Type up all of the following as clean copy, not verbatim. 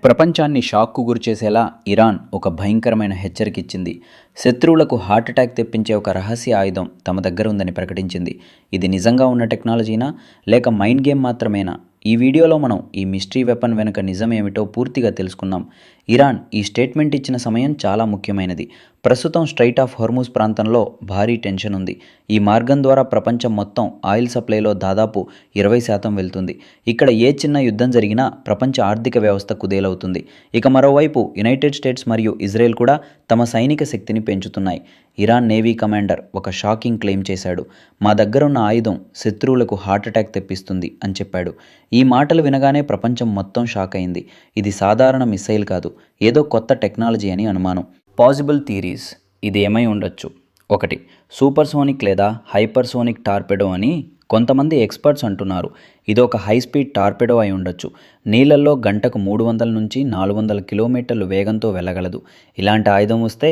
ప్రపంచాన్ని షాక్కు గురిచేసేలా ఇరాన్ ఒక భయంకరమైన హెచ్చరిక ఇచ్చింది. శత్రువులకు హార్ట్అటాక్ తెప్పించే ఒక రహస్య ఆయుధం తమ దగ్గర ఉందని ప్రకటించింది. ఇది నిజంగా ఉన్న టెక్నాలజీనా లేక మైండ్ గేమ్ మాత్రమేనా? ఈ వీడియోలో మనం ఈ మిస్టరీ వెపన్ వెనుక నిజం ఏమిటో పూర్తిగా తెలుసుకుందాం. ఇరాన్ ఈ స్టేట్మెంట్ ఇచ్చిన సమయం చాలా ముఖ్యమైనది. ప్రస్తుతం స్ట్రైట్ ఆఫ్ హోర్ముజ్ ప్రాంతంలో భారీ టెన్షన్ ఉంది. ఈ మార్గం ద్వారా ప్రపంచం మొత్తం ఆయిల్ సప్లైలో దాదాపు 20% వెళ్తుంది. ఇక్కడ ఏ చిన్న యుద్ధం జరిగినా ప్రపంచ ఆర్థిక వ్యవస్థ కుదేలవుతుంది. ఇక మరోవైపు యునైటెడ్ స్టేట్స్ మరియు ఇజ్రాయెల్ కూడా తమ సైనిక శక్తిని పెంచుతున్నాయి. ఇరాన్ నేవీ కమాండర్ ఒక షాకింగ్ క్లెయిమ్ చేశాడు. మా దగ్గరున్న ఆయుధం శత్రువులకు హార్ట్అటాక్ తెప్పిస్తుంది అని చెప్పాడు. ఈ మాటలు వినగానే ప్రపంచం మొత్తం షాక్ అయింది. ఇది సాధారణ మిసైల్ కాదు, ఏదో కొత్త టెక్నాలజీ అని అనుమానం. పాసిబుల్ థియరీస్ ఇది ఏమై ఉండొచ్చు. 1. సూపర్సోనిక్ లేదా హైపర్సోనిక్ టార్పెడో అని కొంతమంది ఎక్స్పర్ట్స్ అంటున్నారు. ఇది ఒక హై స్పీడ్ టార్పెడో అయి ఉండొచ్చు. నీళ్లలో గంటకు 300 నుంచి 400 కిలోమీటర్లు వేగంతో వెళ్ళగలదు. ఇలాంటి ఆయుధం వస్తే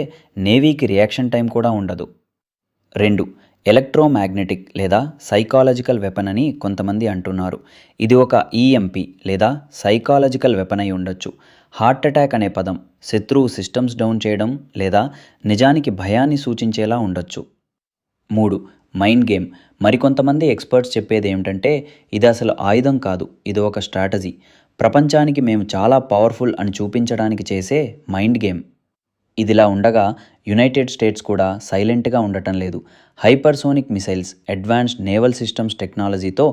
నేవీకి రియాక్షన్ టైం కూడా ఉండదు. 2. ఎలక్ట్రోమాగ్నెటిక్ లేదా సైకాలజికల్ వెపన్ అని కొంతమంది అంటున్నారు. ఇది ఒక ఈఎంపి లేదా సైకాలజికల్ వెపన్ అయి ఉండొచ్చు. హార్ట్ అటాక్ అనే పదం శత్రువు సిస్టమ్స్ డౌన్ చేయడం లేదా నిజానికి భయాన్ని సూచించేలా ఉండొచ్చు. 3. Mind game. మరికొంతమంది ఎక్స్పర్ట్స్ చెప్పేది ఏమిటంటే ఇది అసలు ఆయుధం కాదు, ఇది ఒక స్ట్రాటజీ. ప్రపంచానికి మేము చాలా పవర్ఫుల్ అని చూపించడానికి చేసే మైండ్ గేమ్. ఇదిలా ఉండగా యునైటెడ్ స్టేట్స్ కూడా సైలెంట్గా ఉండటం లేదు. Hypersonic missiles, advanced naval systems టెక్నాలజీతో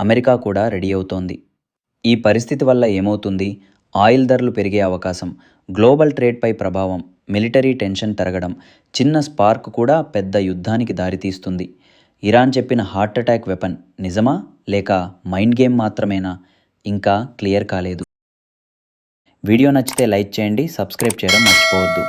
అమెరికా కూడా రెడీ అవుతోంది. ఈ పరిస్థితి వల్ల ఏమవుతుంది? ఆయిల్ ధరలు పెరిగే అవకాశం, గ్లోబల్ ట్రేడ్పై ప్రభావం, మిలిటరీ టెన్షన్ పెరగడం, చిన్న స్పార్క్ కూడా పెద్ద యుద్ధానికి దారితీస్తుంది. ఇరాన్ చెప్పిన హార్ట్ అటాక్ వెపన్ నిజమా లేక మైండ్ గేమ్ మాత్రమేనా? ఇంకా క్లియర్ కాలేదు. వీడియో నచ్చితే లైక్ చేయండి, సబ్స్క్రైబ్ చేయడం మర్చిపోవద్దు.